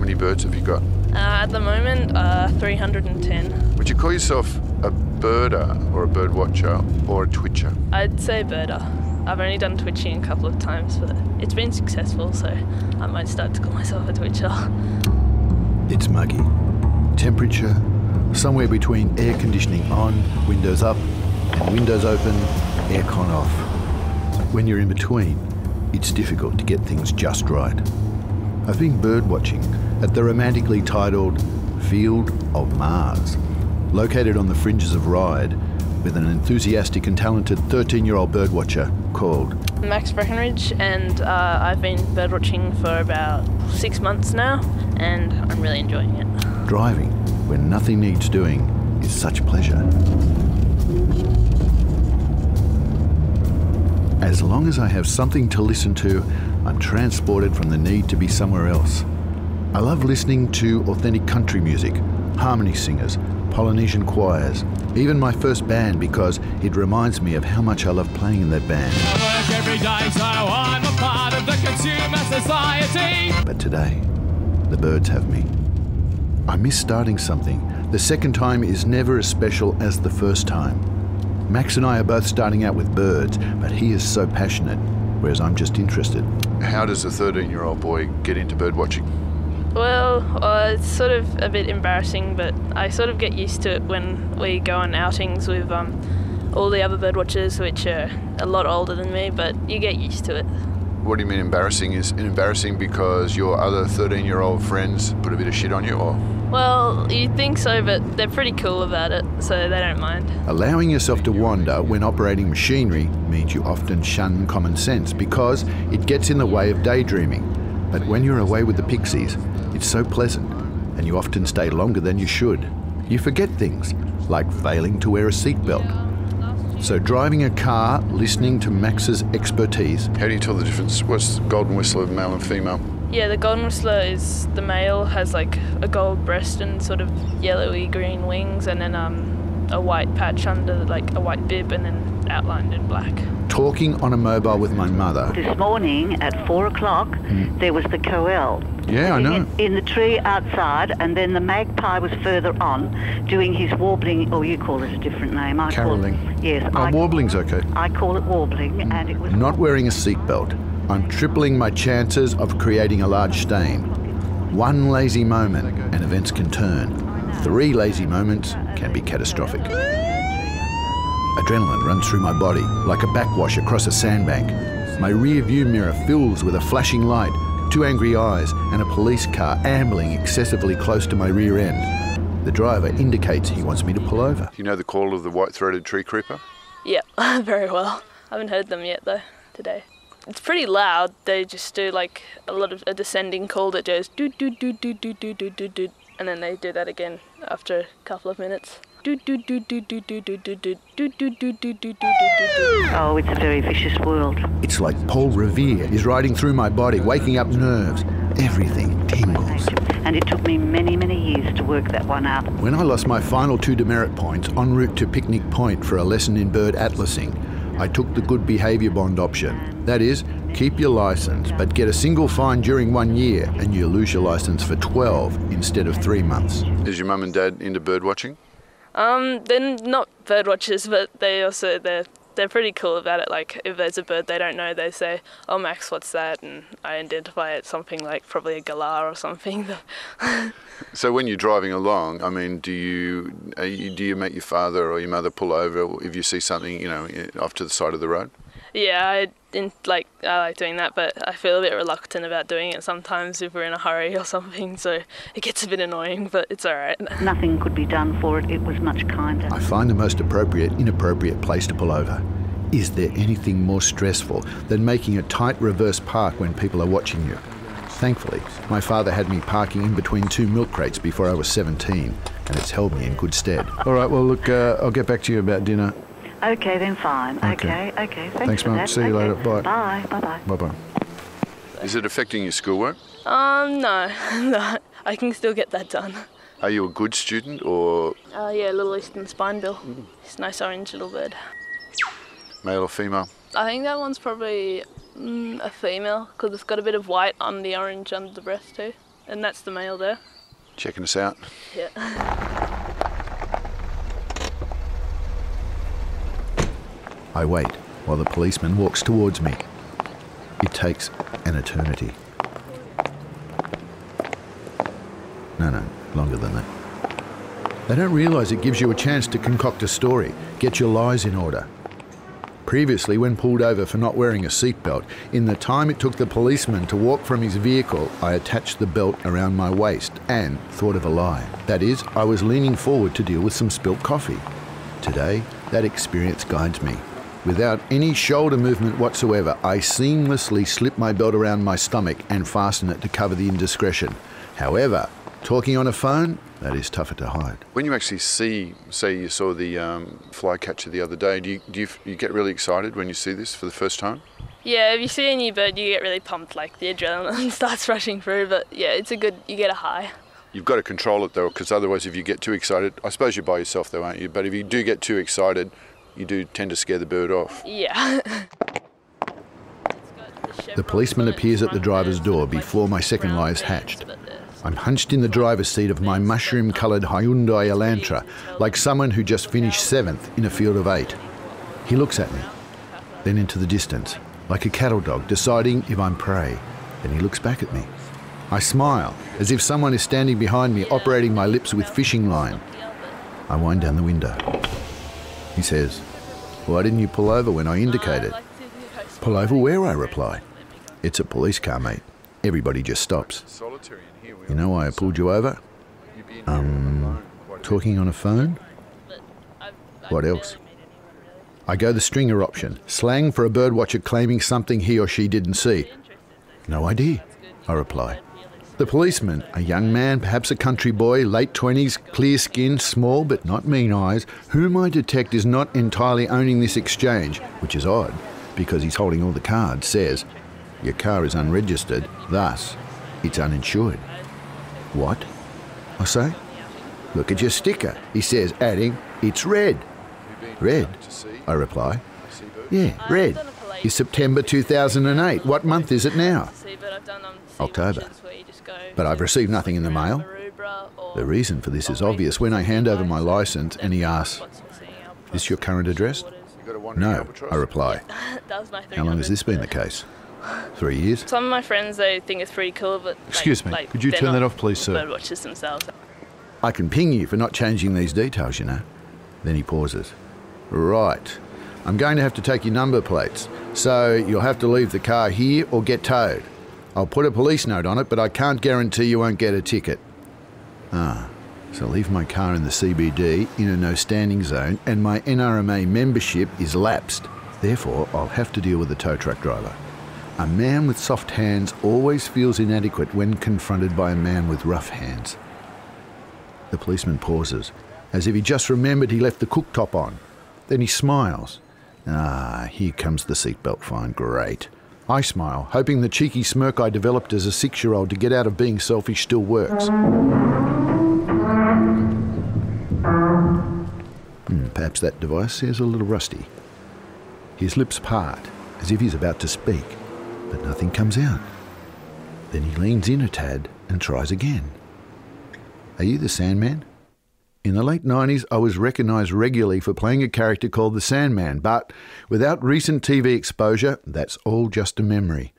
many birds have you got? At the moment, 310. Would you call yourself a birder or a bird watcher or a twitcher? I'd say birder. I've only done twitching a couple of times, but it's been successful, so I might start to call myself a twitcher. It's muggy. Temperature, somewhere between air conditioning on, windows up, and windows open, aircon off. When you're in between, it's difficult to get things just right. I've been bird watching at the romantically titled Field of Mars, located on the fringes of Ryde, with an enthusiastic and talented 13-year-old birdwatcher called Max Breckenridge, and I've been birdwatching for about 6 months now, and I'm really enjoying it. Driving when nothing needs doing is such pleasure. As long as I have something to listen to, I'm transported from the need to be somewhere else. I love listening to authentic country music, harmony singers, Polynesian choirs, even my first band, because it reminds me of how much I love playing in that band. I work every day, so I'm a part of the consumer society. But today, the birds have me. I miss starting something. The second time is never as special as the first time. Max and I are both starting out with birds, but he is so passionate, whereas I'm just interested. How does a 13-year-old boy get into bird watching? Well, it's sort of a bit embarrassing, but I sort of get used to it when we go on outings with all the other birdwatchers, which are a lot older than me, but you get used to it. What do you mean embarrassing? Is it embarrassing because your other 13-year-old friends put a bit of shit on you, or? Well, you'd think so, but they're pretty cool about it, so they don't mind. Allowing yourself to wander when operating machinery means you often shun common sense because it gets in the way of daydreaming. But when you're away with the pixies, it's so pleasant, and you often stay longer than you should. You forget things, like failing to wear a seatbelt. So driving a car, listening to Max's expertise. How do you tell the difference? What's the golden whistler of male and female? Yeah, the golden whistler is the male, has like a gold breast and sort of yellowy green wings, and then a white patch under, like a white bib, and then outlined in black. Talking on a mobile with my mother. This morning at 4 o'clock, there was the coel. Yeah, I know. In the tree outside, and then the magpie was further on, doing his warbling, or you call it a different name. Caroling. Yes. Warbling's okay. I call it warbling, and it was... Not wearing a seatbelt. I'm tripling my chances of creating a large stain. One lazy moment and events can turn. 3 lazy moments can be catastrophic. Adrenaline runs through my body like a backwash across a sandbank. My rear view mirror fills with a flashing light, 2 angry eyes, and a police car ambling excessively close to my rear end. The driver indicates he wants me to pull over. Do you know the call of the white-throated tree creeper? Yep, very well. I haven't heard them yet though, today. It's pretty loud. They just do like a descending call that goes do do do do do do do do do, and then they do that again after a couple of minutes. Do do do do do do do do do do do do do do do. Oh, it's a very vicious world. It's like Paul Revere is riding through my body, waking up nerves. Everything tingles. And it took me many, many years to work that one out. When I lost my final 2 demerit points en route to Picnic Point for a lesson in bird atlasing, I took the good behaviour bond option. That is, keep your licence, but get a single fine during 1 year and you lose your licence for 12 instead of 3 months. Is your mum and dad into bird watching? They're not bird watchers, but they're pretty cool about it. Like, if there's a bird they don't know, they say, "Oh, Max, what's that?" And I identify it something like probably a galah or something. So when you're driving along, I mean, do you make your father or your mother pull over if you see something, you know, off to the side of the road? Yeah, I like doing that, but I feel a bit reluctant about doing it sometimes if we're in a hurry or something, so it gets a bit annoying, but it's all right. Nothing could be done for it. It was much kinder. I find the most inappropriate place to pull over. Is there anything more stressful than making a tight reverse park when people are watching you? Thankfully, my father had me parking in between 2 milk crates before I was 17, and it's held me in good stead. All right, well, look, I'll get back to you about dinner. Okay, then fine. Okay. Thanks, Mum. See you later. Bye. Bye. Bye-bye. Bye-bye. Is it affecting your schoolwork? No. I can still get that done. Are you a good student, or...? Yeah, Little Eastern Spinebill. It's a nice orange little bird. Male or female? I think that one's probably a female, because it's got a bit of white on the orange under the breast too. And that's the mail there. Checking us out. Yeah. I wait while the policeman walks towards me. It takes an eternity. No, longer than that. They don't realise it gives you a chance to concoct a story, get your lies in order. Previously, when pulled over for not wearing a seatbelt, in the time it took the policeman to walk from his vehicle, I attached the belt around my waist and thought of a lie. That is, I was leaning forward to deal with some spilt coffee. Today, that experience guides me. Without any shoulder movement whatsoever, I seamlessly slip my belt around my stomach and fasten it to cover the indiscretion. However, talking on a phone, that is tougher to hide. When you actually see, say you saw the flycatcher the other day, do you get really excited when you see this for the first time? Yeah, if you see a new bird, you get really pumped, like the adrenaline starts rushing through, but yeah, you get a high. You've got to control it though, because otherwise if you get too excited, I suppose you're by yourself though, aren't you? But if you do get too excited, you do tend to scare the bird off. Yeah. The policeman appears at the driver's door before my second lie is hatched. I'm hunched in the driver's seat of my mushroom-coloured Hyundai Elantra, like someone who just finished 7th in a field of 8. He looks at me, then into the distance, like a cattle dog deciding if I'm prey. Then he looks back at me. I smile, as if someone is standing behind me operating my lips with fishing line. I wind down the window. He says, "Why didn't you pull over when I indicated?" "Pull over where?" I reply. "It's a police car, mate. Everybody just stops." "You know why I pulled you over?" Talking on a phone?" "What else?" I go the stringer option, slang for a birdwatcher claiming something he or she didn't see. "No idea," I reply. The policeman, a young man, perhaps a country boy, late 20s, clear skin, small but not mean eyes, whom I detect is not entirely owning this exchange, which is odd, because he's holding all the cards, says, "Your car is unregistered, thus, it's uninsured." "What?" I say. "Look at your sticker," he says, adding, "It's red." "Red?" I reply. "Yeah, red. It's September 2008. What month is it now?" "October." "But I've received nothing in the mail." The reason for this is obvious when I hand over my licence and he asks, "Is this your current address?" "No," I reply. "How long has this been the case?" 3 years. Some of my friends, they think it's pretty cool, but Excuse me, could you turn that off, please, sir? Birdwatchers themselves. "I can ping you for not changing these details, you know." Then he pauses. "Right. I'm going to have to take your number plates, so you'll have to leave the car here or get towed. I'll put a police note on it, but I can't guarantee you won't get a ticket." So leave my car in the CBD in a no-standing zone, and my NRMA membership is lapsed. Therefore, I'll have to deal with the tow truck driver. A man with soft hands always feels inadequate when confronted by a man with rough hands. The policeman pauses, as if he just remembered he left the cooktop on. Then he smiles. Here comes the seatbelt fine. Great. I smile, hoping the cheeky smirk I developed as a 6-year-old to get out of being selfish still works. Perhaps that device is a little rusty. His lips part, as if he's about to speak, but nothing comes out. Then he leans in a tad and tries again. "Are you the Sandman?" In the late 90s, I was recognised regularly for playing a character called the Sandman, but without recent TV exposure, that's all just a memory.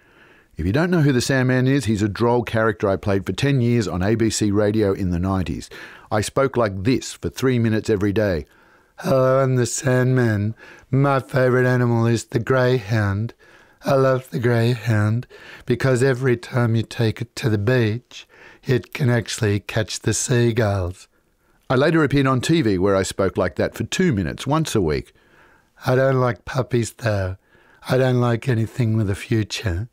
If you don't know who the Sandman is, he's a droll character I played for 10 years on ABC radio in the 90s. I spoke like this for 3 minutes every day. "Hello, I'm the Sandman. My favourite animal is the greyhound. I love the greyhound because every time you take it to the beach, it can actually catch the seagulls." I later appeared on TV where I spoke like that for 2 minutes once a week. "I don't like puppies though. I don't like anything with a future."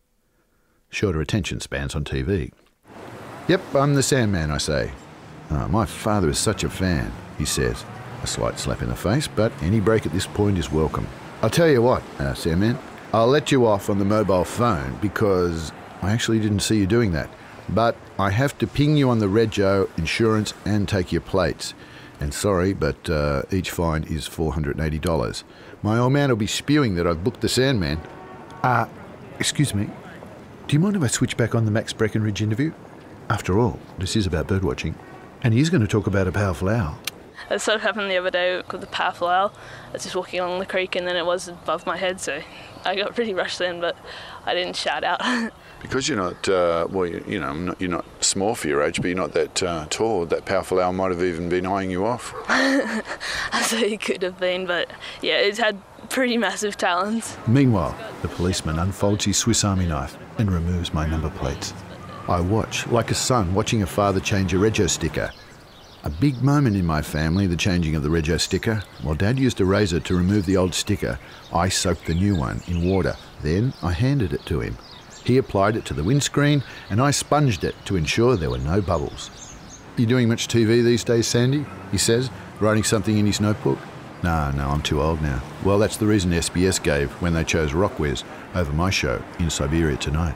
Shorter attention spans on TV. "Yep, I'm the Sandman," I say. "My father is such a fan," he says. A slight slap in the face, but any break at this point is welcome. "I'll tell you what, Sandman, I'll let you off on the mobile phone because I actually didn't see you doing that. But I have to ping you on the rego, insurance, and take your plates. And sorry, but each fine is $480. My old man will be spewing that I've booked the Sandman." Excuse me, do you mind if I switch back on the Max Breckenridge interview? After all, this is about birdwatching. And he's going to talk about a powerful owl. It sort of happened the other day with the powerful owl. I was just walking along the creek and then it was above my head, so I got pretty rushed then, but I didn't shout out. Because you're not, you're not small for your age, but you're not that tall. That powerful owl might have even been eyeing you off. So he could have been, but yeah, it's had pretty massive talons. Meanwhile, the policeman unfolds his Swiss Army knife and removes my number plates. I watch, like a son watching a father change a rego sticker. A big moment in my family, the changing of the rego sticker. While Dad used a razor to remove the old sticker, I soaked the new one in water. Then I handed it to him. He applied it to the windscreen and I sponged it to ensure there were no bubbles. You doing much TV these days, Sandy? He says, writing something in his notebook. No, I'm too old now. Well, that's the reason SBS gave when they chose Rockwiz over my show in Siberia Tonight.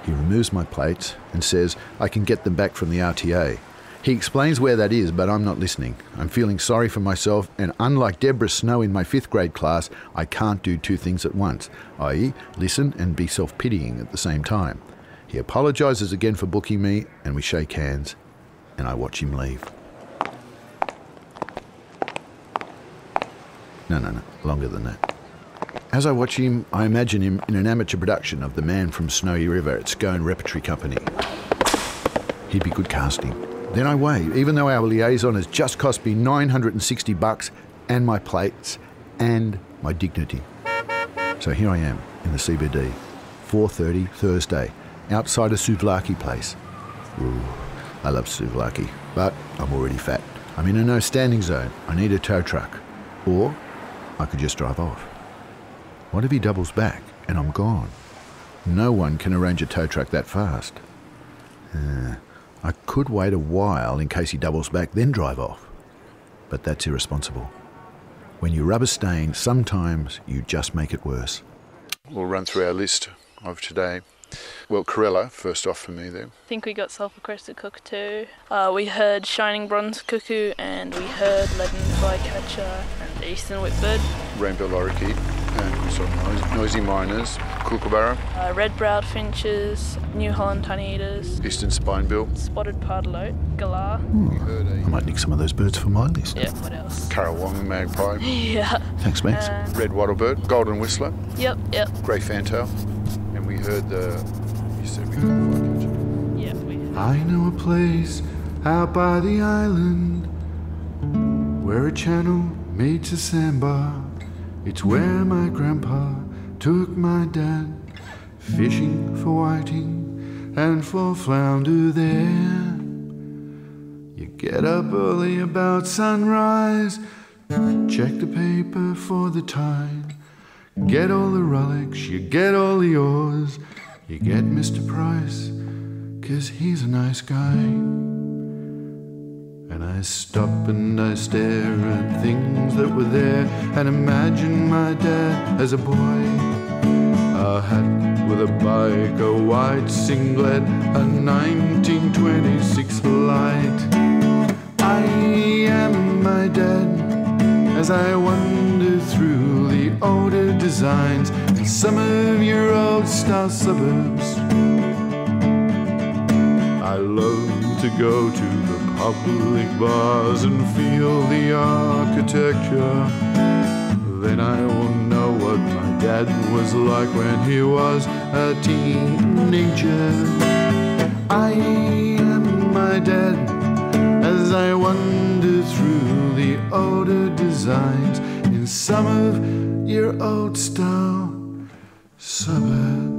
He removes my plates and says I can get them back from the RTA. He explains where that is, but I'm not listening. I'm feeling sorry for myself, and unlike Deborah Snow in my 5th grade class, I can't do two things at once, i.e. listen and be self-pitying at the same time. He apologises again for booking me, and we shake hands, and I watch him leave. No, longer than that. As I watch him, I imagine him in an amateur production of The Man from Snowy River at Scone Repertory Company. He'd be good casting. Then I weigh, even though our liaison has just cost me $960 and my plates and my dignity. So here I am in the CBD, 4:30 Thursday, outside a souvlaki place. Ooh, I love souvlaki, but I'm already fat. I'm in a no standing zone. I need a tow truck. Or I could just drive off. What if he doubles back and I'm gone? No one can arrange a tow truck that fast. I could wait a while in case he doubles back, then drive off. But that's irresponsible. When you rub a stain, sometimes you just make it worse. We'll run through our list of today. Well, Corella, first off for me there. I think we got sulphur-crested cockatoo. We heard shining bronze cuckoo, and we heard leaden flycatcher and eastern whipbird. Rainbow lorikeet and noisy miners, kookaburra. Red-browed finches, New Holland honeyeaters. Eastern spinebill. Spotted pardalote, galah. I might nick some of those birds for my list. Yeah, what else? Currawong magpie. Yeah. Thanks, mates. Red wattlebird, golden whistler. Yep. Grey fantail. And we heard you said we heard the flycatcher. Yeah, we heard. I know a place out by the island where a channel meets a sandbar. It's where my grandpa took my dad fishing for whiting and for flounder there. You get up early about sunrise, check the paper for the tide, get all the relics, you get all the oars, you get Mr. Price, 'cause he's a nice guy. And I stop and I stare at things that were there and imagine my dad as a boy. A hat with a bike, a white singlet, a 1926 light. I am my dad as I wander through the older designs in some of your old style suburbs. I love to go to the public bars and feel the architecture. Then I will know what my dad was like when he was a teenager. I am my dad as I wander through the older designs in some of your old style suburbs.